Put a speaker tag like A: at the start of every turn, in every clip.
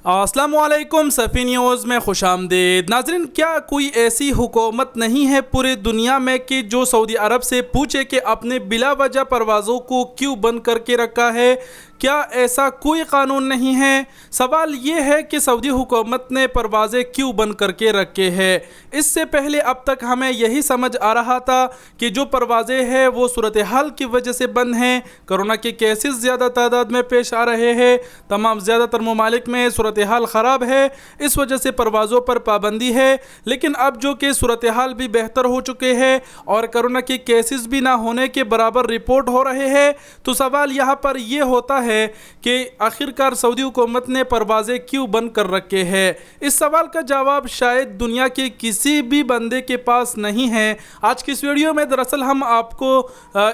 A: अस्सलाम वालेकुम सफ़ी न्यूज़ में खुशामदीद। नाज़रीन, क्या कोई ऐसी हुकूमत नहीं है पूरे दुनिया में कि जो सऊदी अरब से पूछे कि आपने बिला वजह परवाज़ों को क्यों बंद करके रखा है? क्या ऐसा कोई कानून नहीं है? सवाल ये है कि सऊदी हुकूमत ने परवाज़ें क्यों बंद करके रखे हैं। इससे पहले अब तक हमें यही समझ आ रहा था कि जो परवाज़ें हैं वो सूरत हाल की वजह से बंद हैं। कोरोना के केसेस ज़्यादा तादाद में पेश आ रहे हैं, तमाम ज़्यादातर ममालिक में सूरत हाल ख़राब है, इस वजह से परवाज़ों पर पाबंदी है। लेकिन अब जो कि सूरत हाल भी बेहतर हो चुके हैं और कोरोना के केसेस भी ना होने के बराबर रिपोर्ट हो रहे हैं, तो सवाल यहाँ पर यह होता है कि आखिरकार सऊदी हुकूमत ने परवाज़ें क्यों बंद कर रखे हैं। इस सवाल का जवाब शायद दुनिया के किसी भी बंदे के पास नहीं है। आज की इस वीडियो में दरअसल हम आपको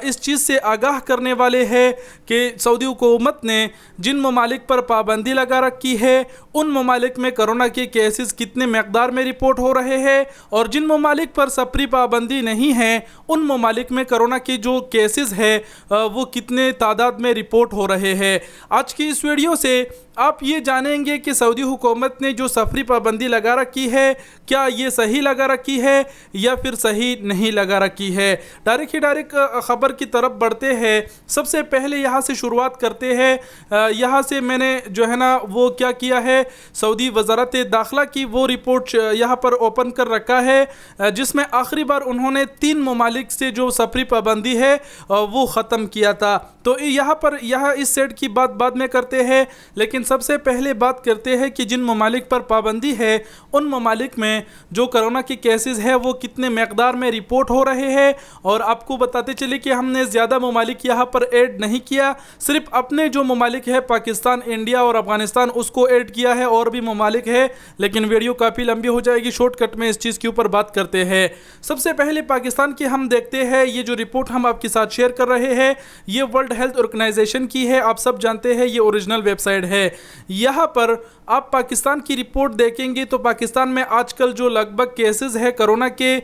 A: इस चीज़ से आगाह करने वाले हैं कि सऊदी हुकूमत ने जिन ममालिक पर पाबंदी लगा रखी है उन ममालिक में कोरोना के केसेस कितने मकदार में रिपोर्ट हो रहे हैं, और जिन ममालिक पर सफरी पाबंदी नहीं है उन ममालिक में कोरोना के जो केसेस है वो कितने तादाद में रिपोर्ट हो रहे हैं। आज की इस वीडियो से आप ये जानेंगे कि सऊदी हुकूमत ने जो सफरी पाबंदी लगा रखी है क्या ये सही लगा रखी है या फिर सही नहीं लगा रखी है। डायरेक्ट ख़बर की तरफ बढ़ते हैं। सबसे पहले यहाँ से शुरुआत करते हैं। यहाँ से मैंने जो है ना वो क्या किया है, सऊदी वज़ारत दाखिला की वो रिपोर्ट यहाँ पर ओपन कर रखा है, जिसमें आखिरी बार उन्होंने 3 ममालिक से जो सफरी पाबंदी है वो ख़त्म किया था। तो यहाँ इस सेट की बात बाद में करते हैं, लेकिन सबसे पहले बात करते हैं कि जिन ममालिक पर पाबंदी है उन ममालिक में जो कोरोना के केसेस है वो कितने मकदार में रिपोर्ट हो रहे हैं। और आपको बताते चले कि हमने ज़्यादा ममालिक यहाँ पर ऐड नहीं किया, सिर्फ अपने जो ममालिक है पाकिस्तान, इंडिया और अफगानिस्तान उसको ऐड किया है। और भी ममालिक है लेकिन वीडियो काफ़ी लंबी हो जाएगी, शॉर्टकट में इस चीज़ के ऊपर बात करते हैं। सबसे पहले पाकिस्तान की हम देखते हैं। ये जो रिपोर्ट हम आपके साथ शेयर कर रहे हैं ये वर्ल्ड हेल्थ ऑर्गेनाइजेशन की है। आप सब जानते हैं ये ओरिजिनल वेबसाइट है। यहाँ पर आप पाकिस्तान की रिपोर्ट देखेंगे तो पाकिस्तान में आजकल जो लगभग केसेस है कोरोना के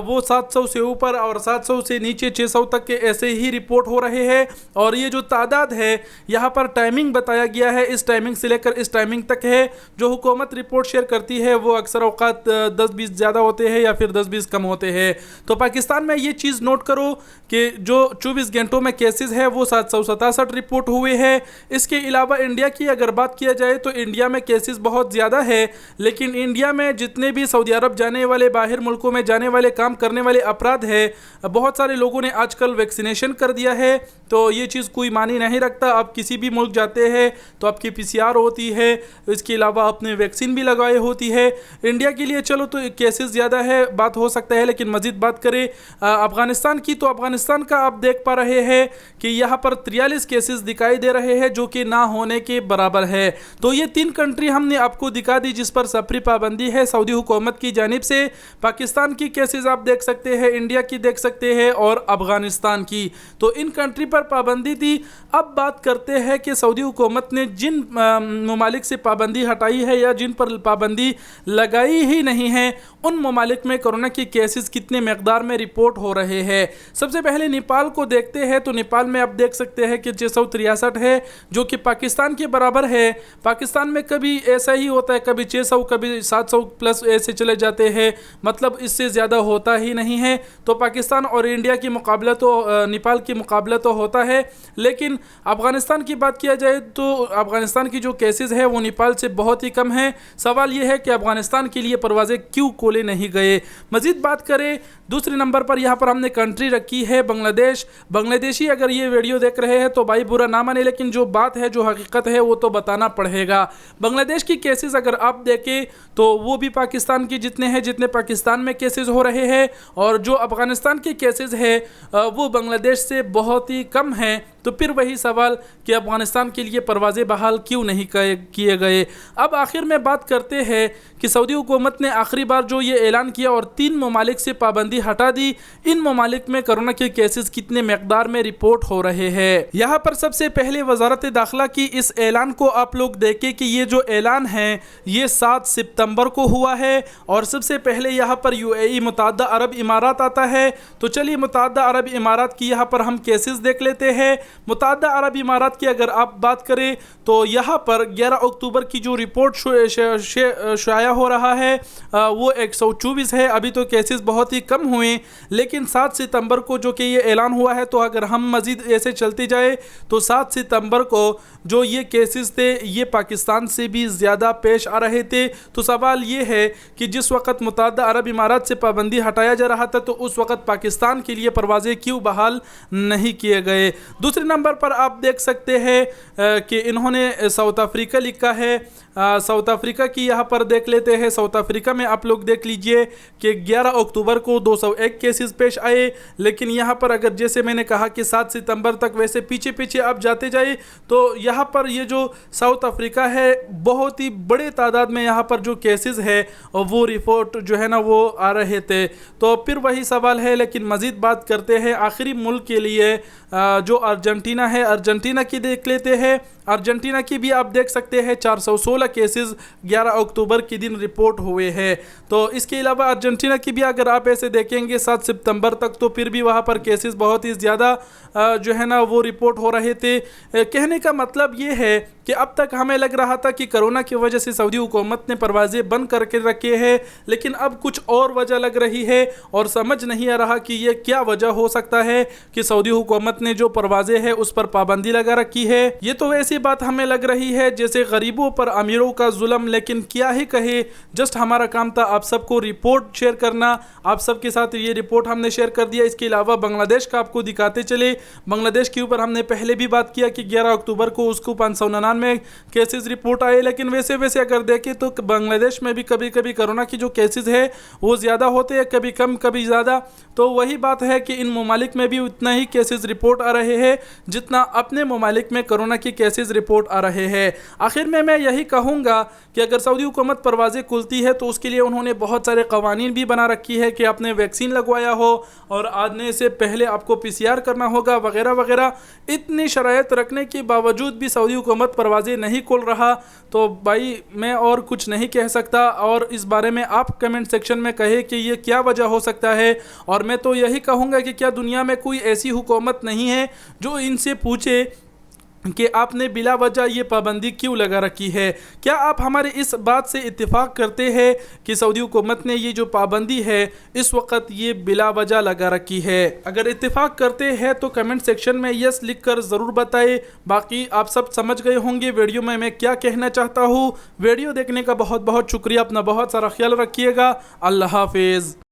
A: वो 700 से ऊपर और 700 से नीचे 600 तक के ऐसे ही रिपोर्ट हो रहे हैं। और ये जो तादाद है यहाँ पर टाइमिंग बताया गया है, इस टाइमिंग से लेकर इस टाइमिंग तक है। जो हुकूमत रिपोर्ट शेयर करती है वो अक्सर औकात 10-20 ज़्यादा होते हैं या फिर 10-20 कम होते हैं। तो पाकिस्तान में ये चीज़ नोट करो कि जो 24 घंटों में केसेस है वो 767 रिपोर्ट हुए हैं। इसके अलावा इंडिया की अगर बात किया जाए तो इंडिया में केसेस बहुत ज़्यादा है, लेकिन इंडिया में जितने भी सऊदी अरब जाने वाले, बाहर मुल्कों में जाने वाले, काम करने वाले अफराद है, बहुत सारे लोगों ने आजकल वैक्सीनेशन कर दिया है। तो ये चीज़ कोई मानी नहीं रखता। आप किसी भी मुल्क जाते हैं तो आपकी PCR होती है, इसके अलावा आपने वैक्सीन भी लगाए होती है। इंडिया के लिए चलो तो केसेस ज़्यादा है, बात हो सकता है, लेकिन मज़ीद बात करें अफ़गानिस्तान की तो अफ़गानिस्तान का आप देख पा रहे हैं कि यहाँ पर 43 केसेस दिखाई दे रहे हैं जो कि ना होने के बराबर है। तो ये 3 कंट्री हमने आपको दिखा दी जिस पर सफरी पाबंदी है सऊदी हुकूमत की जानिब से। पाकिस्तान की केसेस आप देख सकते हैं, इंडिया की देख सकते हैं और अफगानिस्तान की। तो इन कंट्री पर पाबंदी थी। अब बात करते हैं कि सऊदी हुकूमत ने जिन ममालिक से पाबंदी हटाई है या जिन पर पाबंदी लगाई ही नहीं है उन ममालिक में कोरोना के केसेस कितने मकदार में रिपोर्ट हो रहे हैं। सबसे पहले नेपाल को देखते हैं। तो नेपाल में आप देख सकते हैं कि 663 है जो कि पाकिस्तान के बराबर है। पाकिस्तान में कभी ऐसा ही होता है, कभी 600 कभी 700 प्लस ऐसे चले जाते हैं, मतलब इससे ज़्यादा होता ही नहीं है। तो पाकिस्तान और इंडिया की मुकाबला तो नेपाल की मुकाबला तो होता है, लेकिन अफ़गानिस्तान की बात किया जाए तो अफ़गानिस्तान की जो केसेस है वो नेपाल से बहुत ही कम है। सवाल ये है कि अफ़गानिस्तान के लिए परवाज़ें क्यों खोले नहीं गए। मज़ीद बात करें, दूसरे नंबर पर यहाँ पर हमने कंट्री रखी है बांग्लादेश। बांग्लादेशी अगर ये वीडियो देख रहे हैं तो भाई बुरा ना माने, लेकिन जो बात है, जो हकीकत है वो तो बताना पड़ेगा। बांग्लादेश की केसेस अगर आप देखें तो वो भी पाकिस्तान की जितने हैं जितने पाकिस्तान में केसेस हो रहे हैं, और जो अफ़गानिस्तान के केसेस है वो बांग्लादेश से बहुत ही कम हैं। तो फिर वही सवाल कि अफ़गानिस्तान के लिए परवाज़ें बहाल क्यों नहीं किए गए। अब आखिर में बात करते हैं कि सऊदी हुकूमत ने आखिरी बार जो ये ऐलान किया और 3 ममालिक से पाबंदी हटा दी, इन ममालिक में कोरोना के केसेस कितने मकदार में रिपोर्ट हो रहे हैं। यहाँ पर सबसे पहले वज़ारत दाखिला की इस ऐलान को आप लोग देखें कि ये जो ऐलान है ये 7 सितंबर को हुआ है और सबसे पहले यहाँ पर यूएई मुत्तहदा अरब इमारात आता है। तो चलिए मुत्तहदा अरब इमारात की यहाँ पर हम केसेस देख लेते हैं। मुत्तहदा अरब इमारात की अगर आप बात करें तो यहाँ पर 11 अक्टूबर की जो रिपोर्ट शाया हो रहा है वो 124 है। अभी तो केसेस बहुत ही कम हुए, लेकिन 7 सितंबर को जो कि ये ऐलान हुआ है, तो अगर हम मज़ीद ऐसे चलते जाए तो 7 सितंबर को जो ये केसेस थे ये पाकिस्तान से भी ज़्यादा पेश आ रहे थे। तो सवाल ये है कि जिस वक्त मुत्तहदा अरब इमारात से पाबंदी हटाया जा रहा था तो उस वक्त पाकिस्तान के लिए परवाज़ें क्यों बहाल नहीं किए गए। दूसरे नंबर पर आप देख सकते हैं कि इन्होंने साउथ अफ्रीका लिखा है। साउथ अफ्रीका की यहाँ पर देख लेते हैं। साउथ अफ्रीका में आप लोग देख लीजिए कि 11 अक्टूबर को 201 केसेस पेश आए, लेकिन यहाँ पर अगर जैसे मैंने कहा कि 7 सितंबर तक वैसे पीछे पीछे आप जाते जाए तो यहाँ पर ये जो साउथ अफ्रीका है बहुत ही बड़े तादाद में यहाँ पर जो केसेस है वो रिपोर्ट जो है ना वो आ रहे थे। तो फिर वही सवाल है, लेकिन मज़ीद बात करते हैं आखिरी मुल्क के लिए जो अर्जेंटीना है। अर्जेंटीना की देख लेते हैं। अर्जेंटीना की भी आप देख सकते हैं 416 केसेस 11 अक्टूबर के दिन रिपोर्ट हुए हैं। तो इसके अलावा अर्जेंटीना की भी अगर आप ऐसे देखेंगे 7 सितंबर तक तो फिर भी वहाँ पर केसेस बहुत ही ज़्यादा जो है ना वो रिपोर्ट हो रहे थे। कहने का मतलब ये है कि अब तक हमें लग रहा था कि कोरोना की वजह से सऊदी हुकूमत ने परवाज़ें बंद करके रखे हैं, लेकिन अब कुछ और वजह लग रही है और समझ नहीं आ रहा कि ये क्या वजह हो सकता है कि सऊदी हुकूमत ने जो परवाज़ें हैं उस पर पाबंदी लगा रखी है। ये तो वैसी बात हमें लग रही है जैसे गरीबों पर अमीरों का जुल्म, लेकिन क्या ही कहे, जस्ट हमारा काम था आप सबको रिपोर्ट शेयर करना। आप सबके साथ ये रिपोर्ट हमने शेयर कर दिया। इसके अलावा बांग्लादेश का आपको दिखाते चले। बांग्लादेश के ऊपर हमने पहले भी बात किया कि 11 अक्टूबर को उसको 599 केसेस रिपोर्ट आए, लेकिन वैसे वैसे अगर देखें तो बांग्लादेश में भी कभी कभी कोरोना की जो केसेस है वो ज़्यादा होते हैं, कभी कम कभी ज़्यादा। तो वही बात है कि इन ममालिक में भी उतना ही केसेस रिपोर्ट आ रहे हैं जितना अपने ममालिक में कोरोना की केसेस रिपोर्ट आ रहे हैं। आखिर में मैं यही कहूँगा कि अगर सऊदी हुकूमत परवाज़ें खुलती है तो उसके लिए उन्होंने बहुत सारे कवानीन भी बना रखी है कि आपने वैक्सीन लगवाया हो और आने से पहले आपको PCR करना होगा वगैरह वगैरह। इतनी शराइत रखने के बावजूद भी सऊदी हुकूमत परवाज़ें नहीं खोल रहा। तो भाई मैं और कुछ नहीं कह सकता, और इस बारे में आप कमेंट सेक्शन में कहे कि ये क्या वजह हो सकता है। और मैं तो यही कहूँगा कि क्या दुनिया में कोई ऐसी हुकूमत नहीं है जो इनसे पूछे कि आपने बिला वजह ये पाबंदी क्यों लगा रखी है। क्या आप हमारे इस बात से इत्तेफाक करते हैं कि सऊदी हुकूमत ने ये जो पाबंदी है इस वक्त ये बिला वजह लगा रखी है? अगर इत्तेफाक करते हैं तो कमेंट सेक्शन में यस लिखकर ज़रूर बताएं। बाकी आप सब समझ गए होंगे वीडियो में मैं क्या कहना चाहता हूँ। वीडियो देखने का बहुत बहुत शुक्रिया। अपना बहुत सारा ख्याल रखिएगा। अल्लाह हाफिज़।